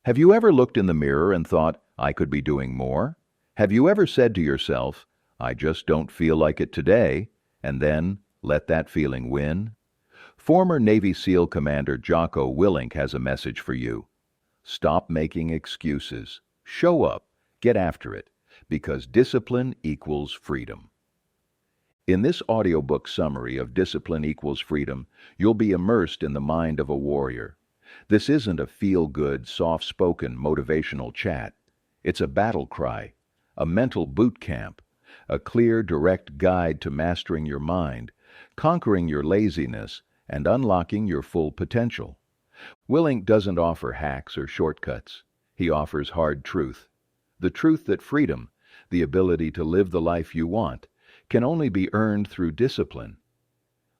Have you ever looked in the mirror and thought, I could be doing more? Have you ever said to yourself, I just don't feel like it today, and then let that feeling win? Former Navy SEAL Commander Jocko Willink has a message for you. Stop making excuses. Show up. Get after it. Because discipline equals freedom. In this audiobook summary of Discipline Equals Freedom, you'll be immersed in the mind of a warrior. This isn't a feel-good, soft-spoken, motivational chat. It's a battle cry, a mental boot camp, a clear, direct guide to mastering your mind, conquering your laziness, and unlocking your full potential. Willink doesn't offer hacks or shortcuts. He offers hard truth. The truth that freedom, the ability to live the life you want, can only be earned through discipline.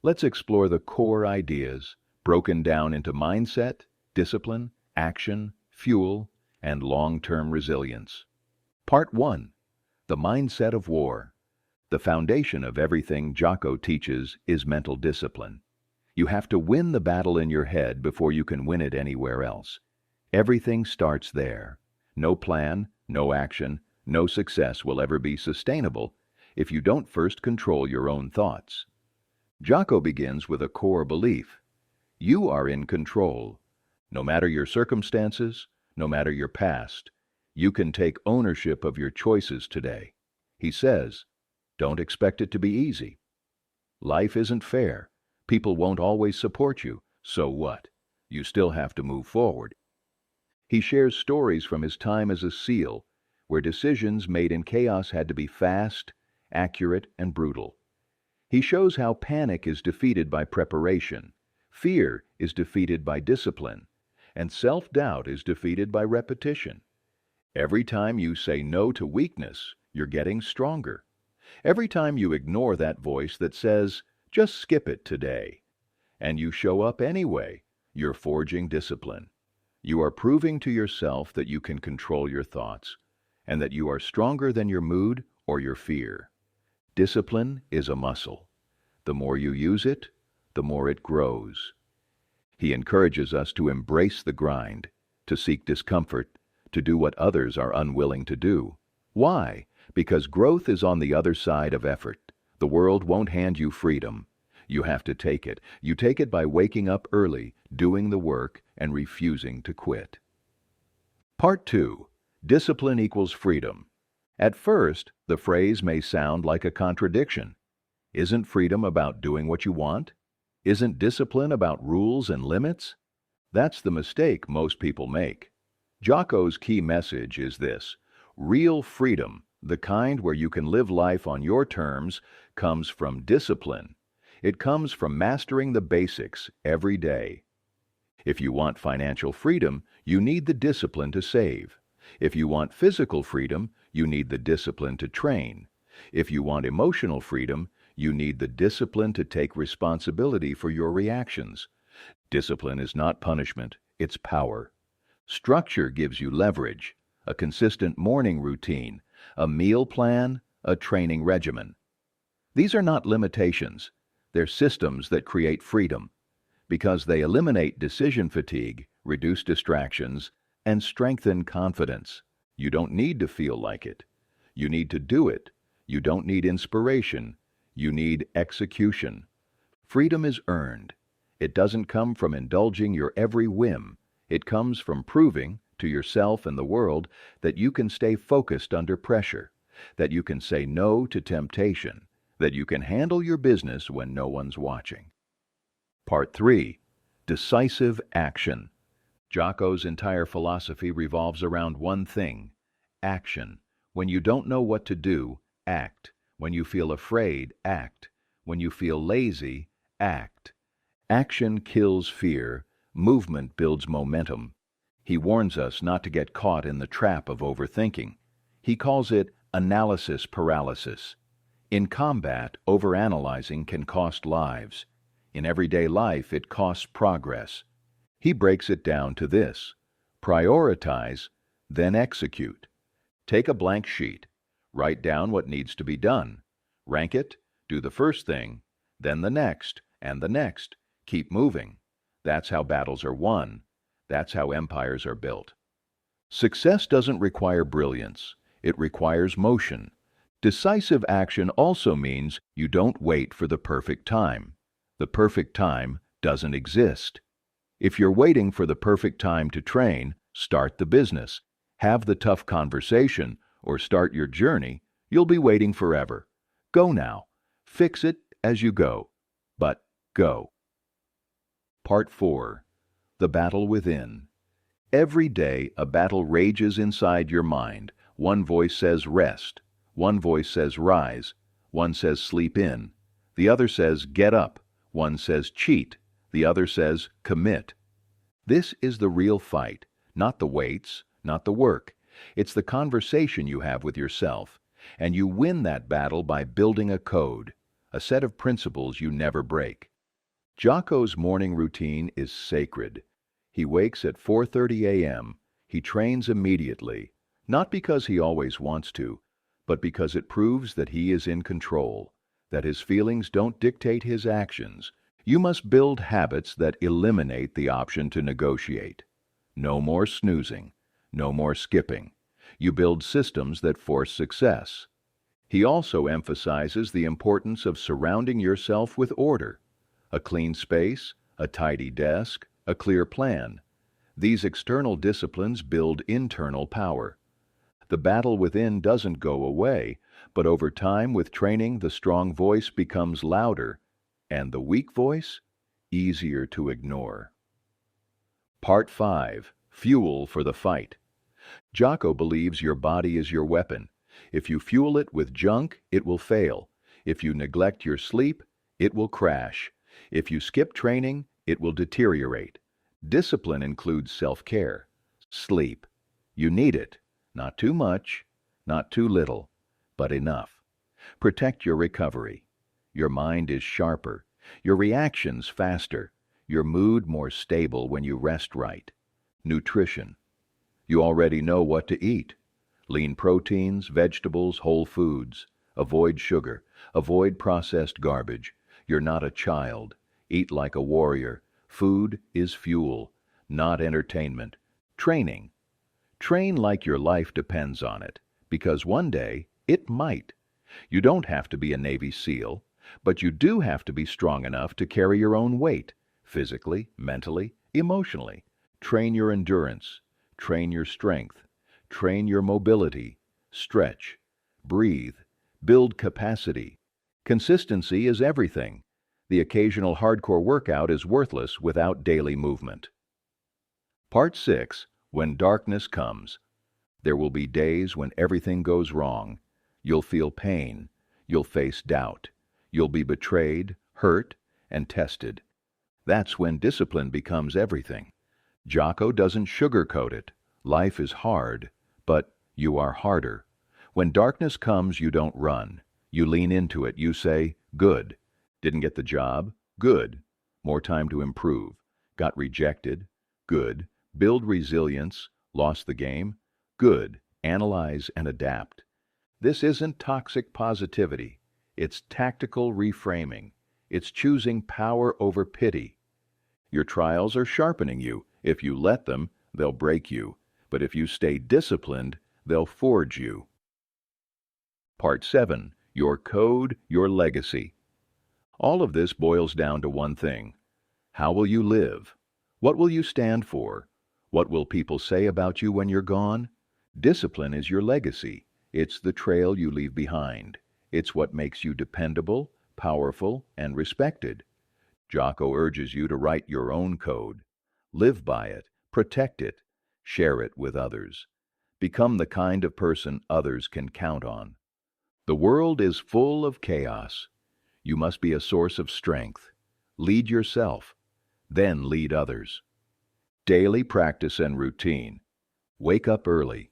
Let's explore the core ideas, broken down into mindset, discipline, action, fuel, and long-term resilience. Part 1. The Mindset of War. The foundation of everything Jocko teaches is mental discipline. You have to win the battle in your head before you can win it anywhere else. Everything starts there. No plan, no action, no success will ever be sustainable if you don't first control your own thoughts. Jocko begins with a core belief. You are in control. No matter your circumstances, no matter your past, you can take ownership of your choices today. He says, don't expect it to be easy. Life isn't fair. People won't always support you. So what? You still have to move forward. He shares stories from his time as a SEAL, where decisions made in chaos had to be fast, accurate, and brutal. He shows how panic is defeated by preparation, fear is defeated by discipline, and self-doubt is defeated by repetition. Every time you say no to weakness, you're getting stronger. Every time you ignore that voice that says, just skip it today, and you show up anyway, you're forging discipline. You are proving to yourself that you can control your thoughts, and that you are stronger than your mood or your fear. Discipline is a muscle. The more you use it, the more it grows. He encourages us to embrace the grind, to seek discomfort, to do what others are unwilling to do. Why? Because growth is on the other side of effort. The world won't hand you freedom. You have to take it. You take it by waking up early, doing the work, and refusing to quit. Part 2. Discipline equals freedom. At first, the phrase may sound like a contradiction. Isn't freedom about doing what you want? Isn't discipline about rules and limits? That's the mistake most people make. Jocko's key message is this: real freedom, the kind where you can live life on your terms, comes from discipline. It comes from mastering the basics every day. If you want financial freedom, you need the discipline to save. If you want physical freedom, you need the discipline to train. If you want emotional freedom, you need the discipline to take responsibility for your reactions. Discipline is not punishment, it's power. Structure gives you leverage, a consistent morning routine, a meal plan, a training regimen. These are not limitations. They're systems that create freedom, because they eliminate decision fatigue, reduce distractions, and strengthen confidence. You don't need to feel like it. You need to do it. You don't need inspiration. You need execution. Freedom is earned. It doesn't come from indulging your every whim. It comes from proving to yourself and the world that you can stay focused under pressure, that you can say no to temptation, that you can handle your business when no one's watching. Part 3. Decisive action. Jocko's entire philosophy revolves around one thing: action. When you don't know what to do, act. When you feel afraid, act. When you feel lazy, act. Action kills fear. Movement builds momentum. He warns us not to get caught in the trap of overthinking. He calls it analysis paralysis. In combat, overanalyzing can cost lives. In everyday life, it costs progress. He breaks it down to this: prioritize, then execute. Take a blank sheet. Write down what needs to be done. Rank it, do the first thing, then the next, and the next. Keep moving. That's how battles are won. That's how empires are built. Success doesn't require brilliance. It requires motion. Decisive action also means you don't wait for the perfect time. The perfect time doesn't exist. If you're waiting for the perfect time to train, start the business, have the tough conversation, or start your journey, you'll be waiting forever. Go now. Fix it as you go. But go. Part 4. The Battle Within. Every day, a battle rages inside your mind. One voice says rest. One voice says rise. One says sleep in. The other says get up. One says cheat. The other says commit. This is the real fight, not the weights, not the work. It's the conversation you have with yourself. And you win that battle by building a code, a set of principles you never break. Jocko's morning routine is sacred. He wakes at 4:30 a.m. He trains immediately, not because he always wants to, but because it proves that he is in control, that his feelings don't dictate his actions. You must build habits that eliminate the option to negotiate. No more snoozing, no more skipping. You build systems that force success. He also emphasizes the importance of surrounding yourself with order. A clean space, a tidy desk, a clear plan. These external disciplines build internal power. The battle within doesn't go away, but over time with training the strong voice becomes louder, and the weak voice easier to ignore. Part 5. Fuel for the fight. Jocko believes your body is your weapon. If you fuel it with junk, it will fail. If you neglect your sleep, it will crash. If you skip training, it will deteriorate. Discipline includes self-care. Sleep. You need it. Not too much, not too little, but enough. Protect your recovery. Your mind is sharper. Your reactions faster. Your mood more stable when you rest right. Nutrition. You already know what to eat. Lean proteins, vegetables, whole foods. Avoid sugar. Avoid processed garbage. You're not a child. Eat like a warrior. Food is fuel, not entertainment. Training. Train like your life depends on it, because one day it might. You don't have to be a Navy SEAL, but you do have to be strong enough to carry your own weight, physically, mentally, emotionally. Train your endurance. Train your strength. Train your mobility. Stretch. Breathe. Build capacity. Consistency is everything. The occasional hardcore workout is worthless without daily movement. Part 6. When darkness comes. There will be days when everything goes wrong. You'll feel pain. You'll face doubt. You'll be betrayed, hurt, and tested. That's when discipline becomes everything. Jocko doesn't sugarcoat it. Life is hard, but you are harder. When darkness comes, you don't run. You lean into it. You say, good. Didn't get the job? Good. More time to improve. Got rejected? Good. Build resilience. Lost the game? Good. Analyze and adapt. This isn't toxic positivity. It's tactical reframing. It's choosing power over pity. Your trials are sharpening you. If you let them, they'll break you. But if you stay disciplined, they'll forge you. Part 7. Your code, your legacy. All of this boils down to one thing. How will you live? What will you stand for? What will people say about you when you're gone? Discipline is your legacy. It's the trail you leave behind. It's what makes you dependable, powerful, and respected. Jocko urges you to write your own code. Live by it, protect it, share it with others. Become the kind of person others can count on. The world is full of chaos. You must be a source of strength. Lead yourself, then lead others. Daily practice and routine. Wake up early.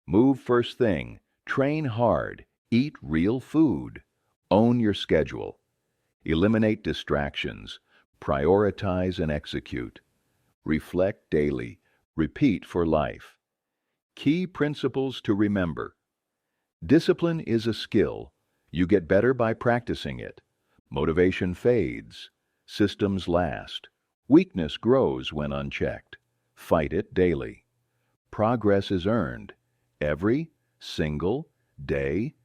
Move first thing. Train hard. Eat real food. Own your schedule. Eliminate distractions. Prioritize and execute. Reflect daily. Repeat for life. Key principles to remember. Discipline is a skill. You get better by practicing it. Motivation fades. Systems last. Weakness grows when unchecked. Fight it daily. progress is earned. Every single day,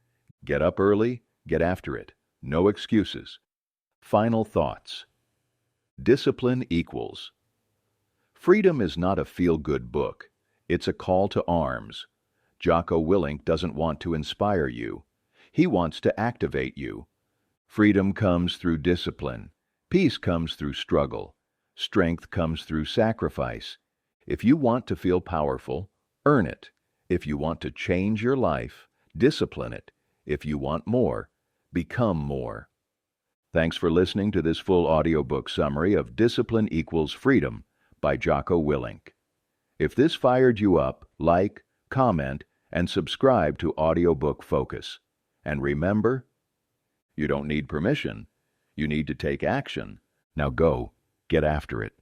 get up early, get after it. No excuses. Final thoughts. Discipline equals. Freedom is not a feel-good book. It's a call to arms. Jocko Willink doesn't want to inspire you. He wants to activate you. Freedom comes through discipline. Peace comes through struggle. Strength comes through sacrifice. If you want to feel powerful, earn it. If you want to change your life, discipline it. If you want more, become more. Thanks for listening to this full audiobook summary of Discipline Equals Freedom by Jocko Willink. If this fired you up, like, comment, and subscribe to Audiobook Focus. And remember, you don't need permission. You need to take action. Now go, get after it.